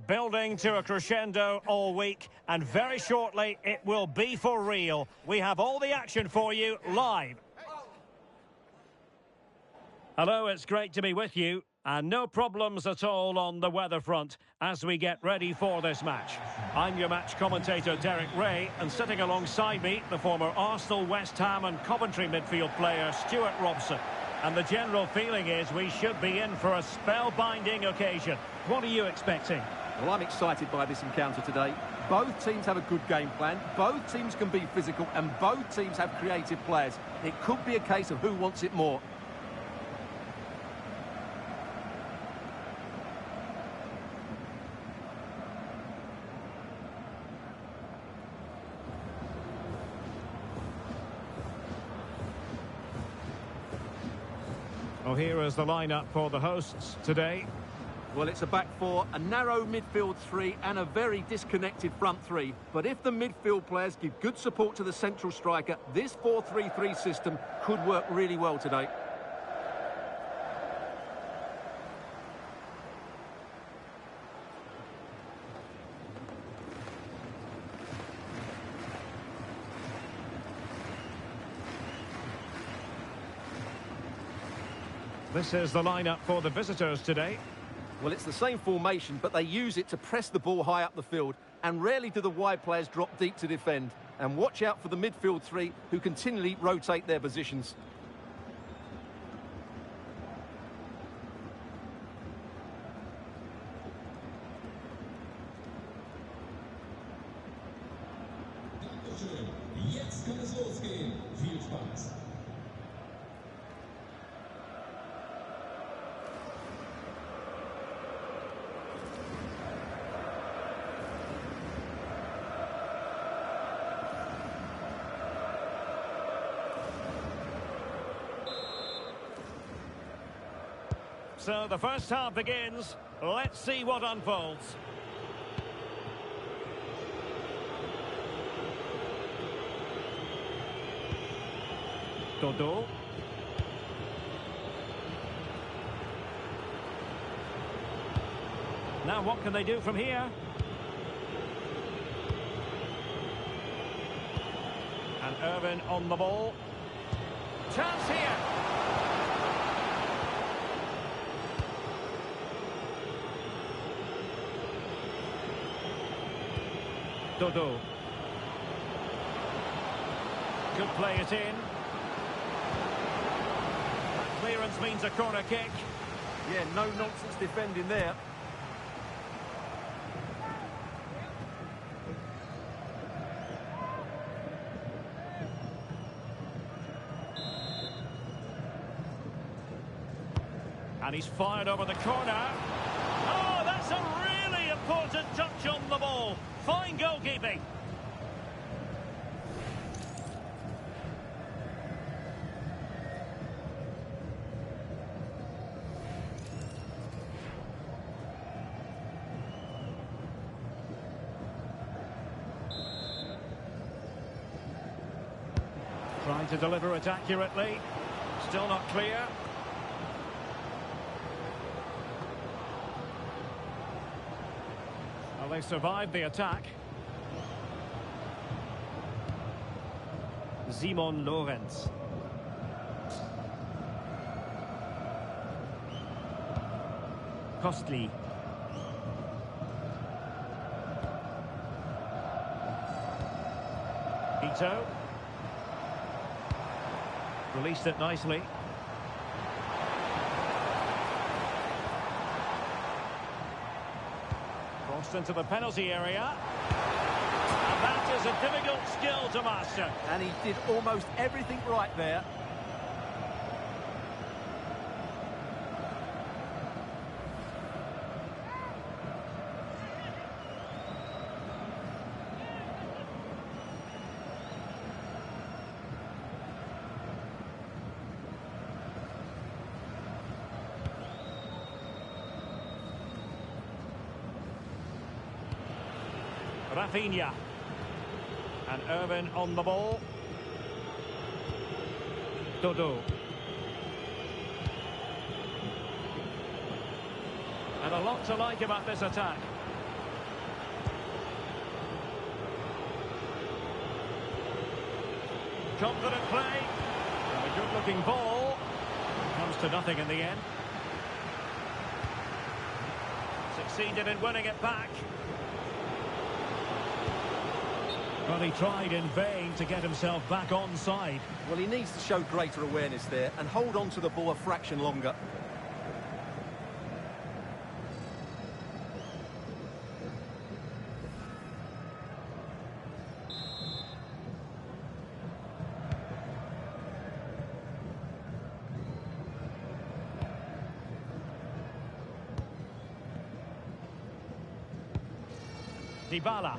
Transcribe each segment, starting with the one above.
Building to a crescendo all week, and very shortly it will be for real. We have all the action for you live. Hello, it's great to be with you, and no problems at all on the weather front as we get ready for this match. I'm your match commentator Derek Ray, and sitting alongside me, the former Arsenal, West Ham and Coventry midfield player Stuart Robson. And the general feeling is we should be in for a spellbinding occasion. What are you expecting? Well, I'm excited by this encounter today. Both teams have a good game plan, both teams can be physical, and both teams have creative players. It could be a case of who wants it more. Well, here is the lineup for the hosts today. Well, it's a back four, a narrow midfield three and a very disconnected front three. But if the midfield players give good support to the central striker, this 4-3-3 system could work really well today. This is the lineup for the visitors today. Well, it's the same formation, but they use it to press the ball high up the field, and rarely do the wide players drop deep to defend. And watch out for the midfield three, who continually rotate their positions. Jetzt kann es losgehen. Viel Spaß. So the first half begins. Let's see what unfolds. Dodo. Now what can they do from here? And Irvin on the ball. Chance here. Dodo. Could play it in. That clearance means a corner kick. Yeah, no nonsense defending there. And he's fired over the corner. Oh, that's a really important touch on the ball. Fine goalkeeping. Trying to deliver it accurately. Still not clear. Well, they survived the attack. Simon Lorenz. Costly. Ito. Released it nicely. Crossed into the penalty area. And that is a difficult skill to master. And he did almost everything right there. Rafinha. And Irvin on the ball. Dodo. And a lot to like about this attack. Confident play. And a good-looking ball. Comes to nothing in the end. Succeeded in winning it back. Well, he tried in vain to get himself back onside. Well, he needs to show greater awareness there and hold on to the ball a fraction longer. Dybala.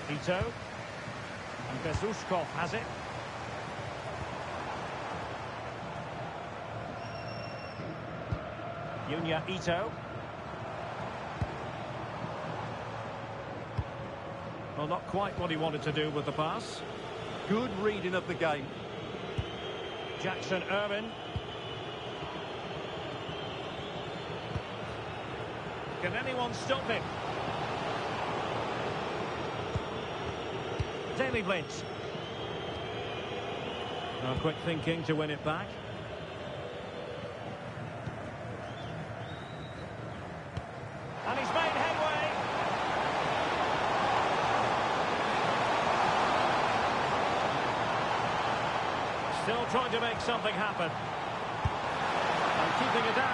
Ito. And Bezushkov has it. Junya Ito. Well, not quite what he wanted to do with the pass. Good reading of the game. Jackson Irwin. Can anyone stop him? Daily Blitz. Oh, quick thinking to win it back. And he's made headway. Still trying to make something happen. And keeping it out.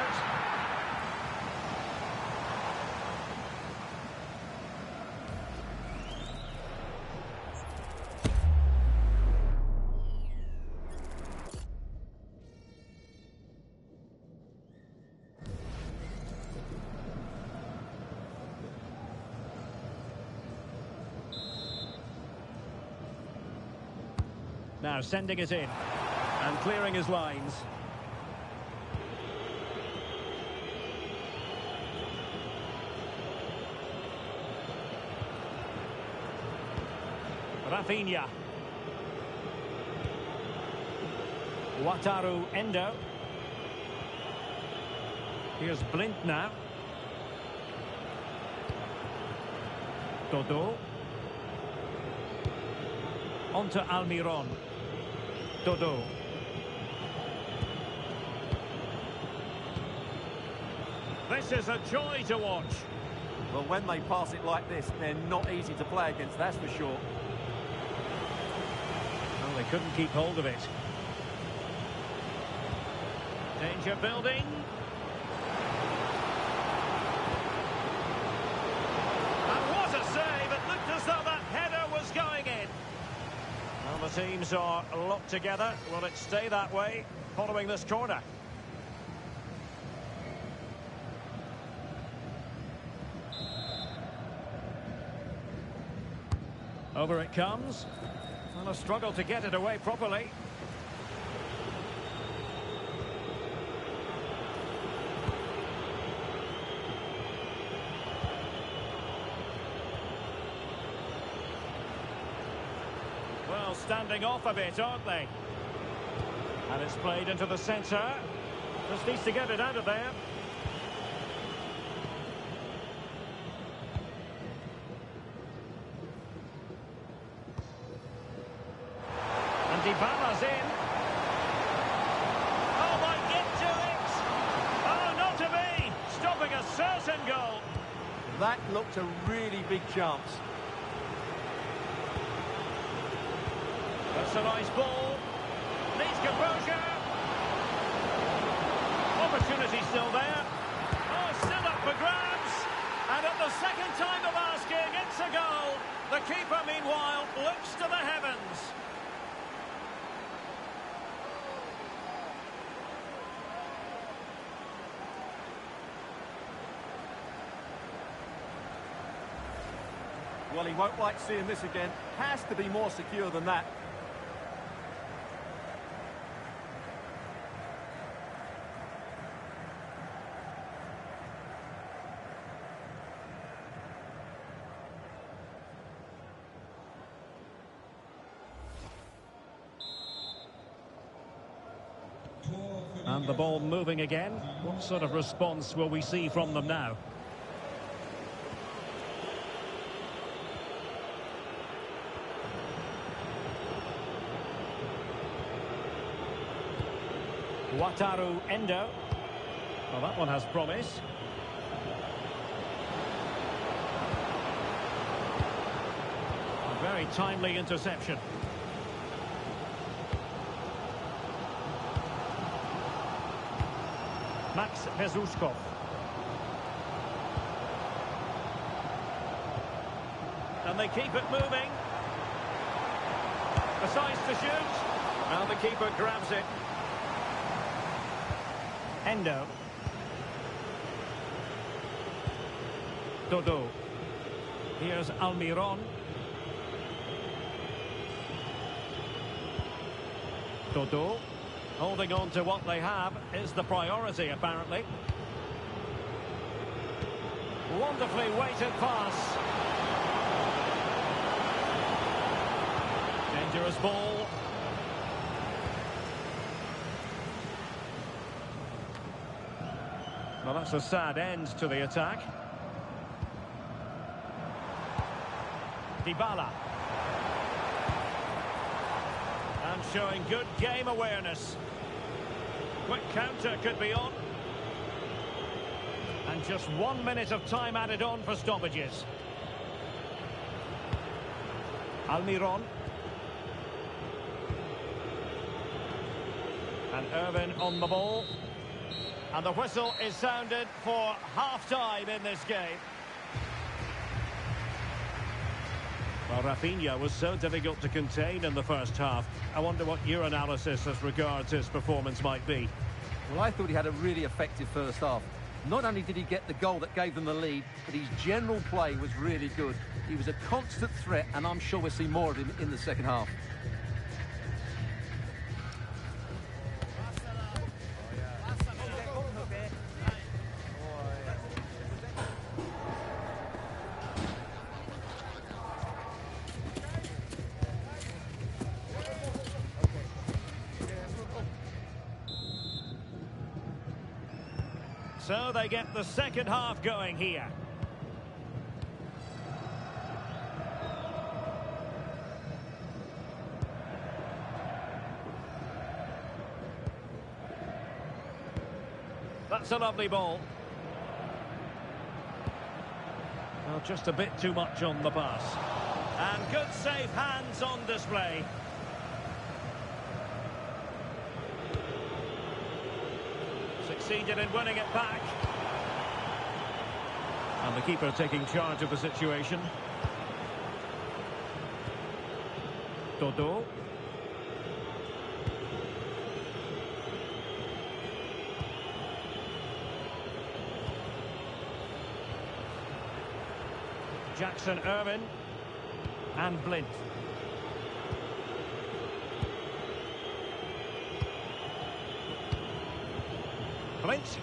Now sending it in and clearing his lines. Rafinha. Wataru Endo. Here's Blind now. Dodo. On to Almiron. Dodo. This is a joy to watch. Well, when they pass it like this, they're not easy to play against, that's for sure. Well, they couldn't keep hold of it. Danger building. And what a save! It looked as though that header was going in. Well, the teams are locked together. Will it stay that way following this corner? Over it comes. Well, a struggle to get it away properly. Well, standing off a bit, aren't they? And it's played into the centre. Just needs to get it out of there. And Dybala's in. Oh, might get to it. Oh, not to be. Stopping a certain goal. That looked a really big chance. That's a nice ball. Needs composure. Opportunity still there. Oh, still up for grabs. And at the second time of asking, it's a goal. The keeper, meanwhile, looks to the heavens. Well, he won't like seeing this again. Has to be more secure than that. And the ball moving again. What sort of response will we see from them now? Wataru Endo. Well, that one has promise. A very timely interception. Max Bezuskov. And they keep it moving. Decides to shoot. And the keeper grabs it. Endo. Dodo. Here's Almiron. Dodo. Holding on to what they have is the priority, apparently. Wonderfully weighted pass. Dangerous ball. Well, that's a sad end to the attack. Dybala. And showing good game awareness. Quick counter could be on. And just 1 minute of time added on for stoppages. Almiron. And Irvin on the ball. And the whistle is sounded for half-time in this game. Well, Rafinha was so difficult to contain in the first half. I wonder what your analysis as regards his performance might be. Well, I thought he had a really effective first half. Not only did he get the goal that gave them the lead, but his general play was really good. He was a constant threat, and I'm sure we'll see more of him in the second half. So they get the second half going here. That's a lovely ball. Well, just a bit too much on the pass. And good safe hands on display. Succeeded in winning it back. And the keeper taking charge of the situation. Dodo. Jackson Irvin. And Blint. Blint.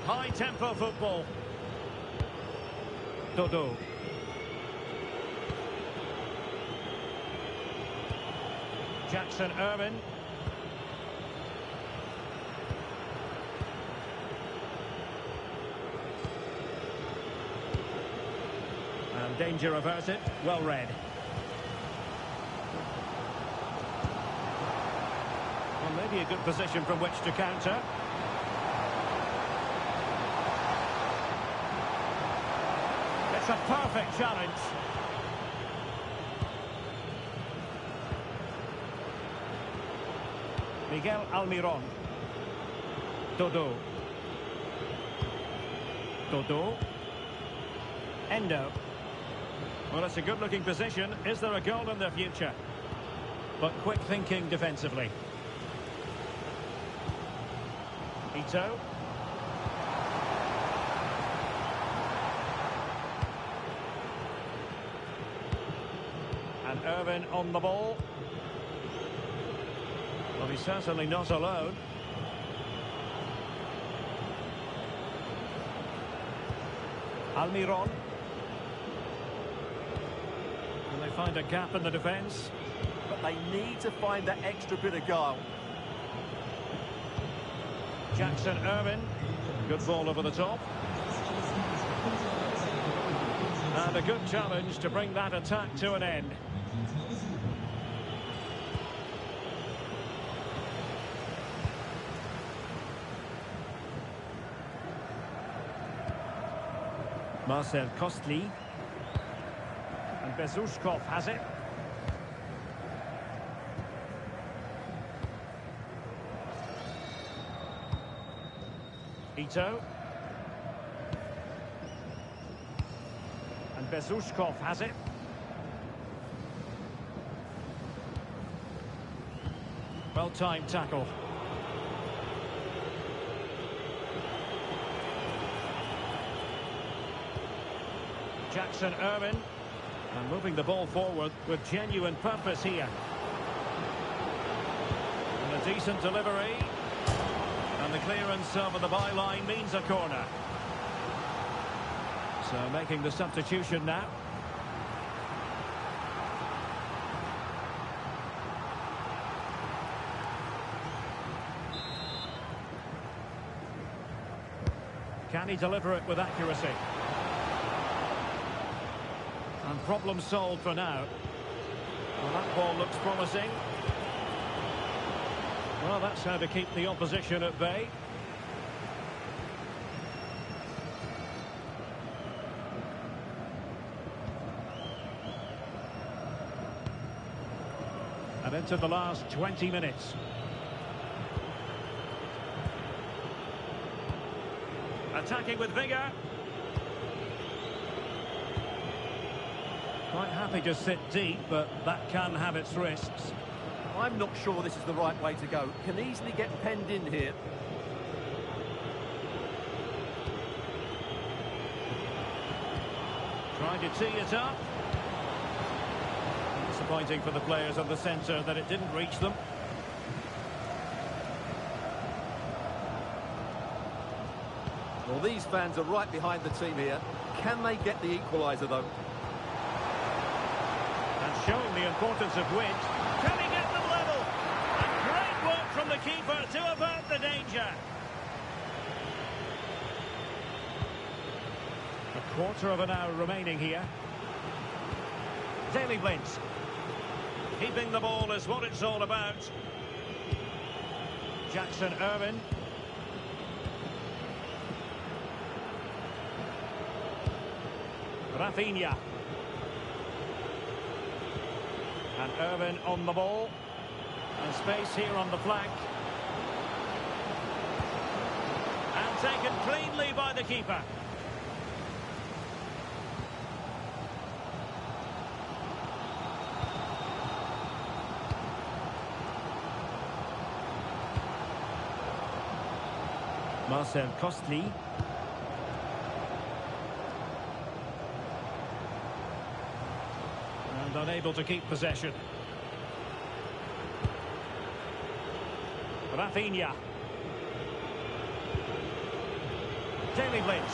High-tempo football. Dodo. Jackson Irvin. And danger averted. Well read. Well, maybe a good position from which to counter. It's a perfect challenge. Miguel Almiron. Dodo. Dodo. Endo. Well, it's a good-looking position. Is there a goal in the future? But quick thinking defensively. Ito. And Irvin on the ball. Well, he's certainly not alone. Almiron. And they find a gap in the defence. But they need to find that extra bit of guile. Jackson Irvin. Good ball over the top. And a good challenge to bring that attack to an end. Marcel Kostli. And Bezushkov has it. Ito. And Bezushkov has it. Well-timed tackle. Jackson Irwin. And moving the ball forward with genuine purpose here. And a decent delivery. And the clearance over the byline means a corner. So making the substitution now. Can he deliver it with accuracy? And problem solved for now. Well, that ball looks promising. Well, that's how to keep the opposition at bay. And into the last 20 minutes. Attacking with vigour. Quite happy to sit deep, but that can have its risks. I'm not sure this is the right way to go. Can easily get penned in here. Trying to tee it up. Disappointing for the players of the centre that it didn't reach them. Well, these fans are right behind the team here. Can they get the equaliser, though? And showing the importance of width. Can he get them level? And great work from the keeper to avert the danger. A quarter of an hour remaining here. Daley Blind. Keeping the ball is what it's all about. Jackson Irwin. Rafinha. And Irwin on the ball. And space here on the flank. And taken cleanly by the keeper. Marcel Kostli. And unable to keep possession. Rafinha. Daley Blind.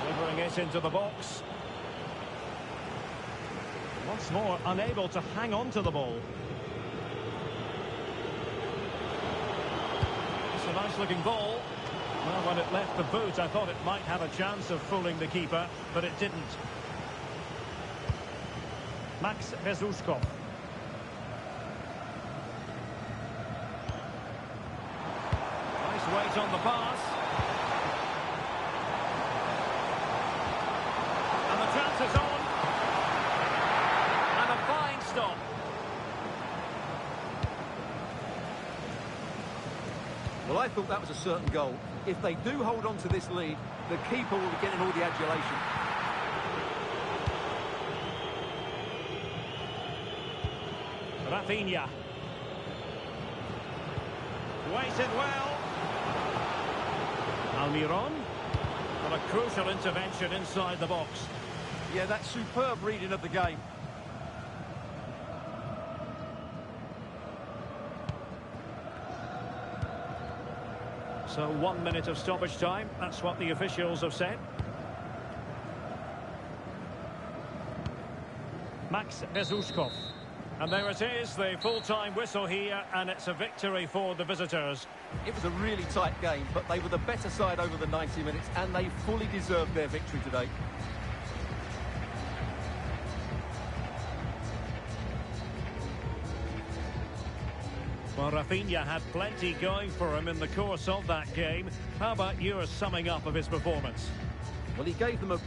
Delivering it into the box. Once more, unable to hang on to the ball. It's a nice-looking ball. Well, when it left the boot, I thought it might have a chance of fooling the keeper, but it didn't. Max Bezushkov. Nice weight on the pass. And the chance is on. And a fine stop. Well, I thought that was a certain goal. If they do hold on to this lead, the keeper will be getting all the adulation. Rafinha. Waited well. Almiron. But a crucial intervention inside the box. Yeah, that's superb reading of the game. So 1 minute of stoppage time. That's what the officials have said. Max Bezushkov. And there it is, the full-time whistle here, and it's a victory for the visitors. It was a really tight game, but they were the better side over the 90 minutes, and they fully deserved their victory today. Well, Rafinha had plenty going for him in the course of that game. How about your summing up of his performance? Well, he gave them a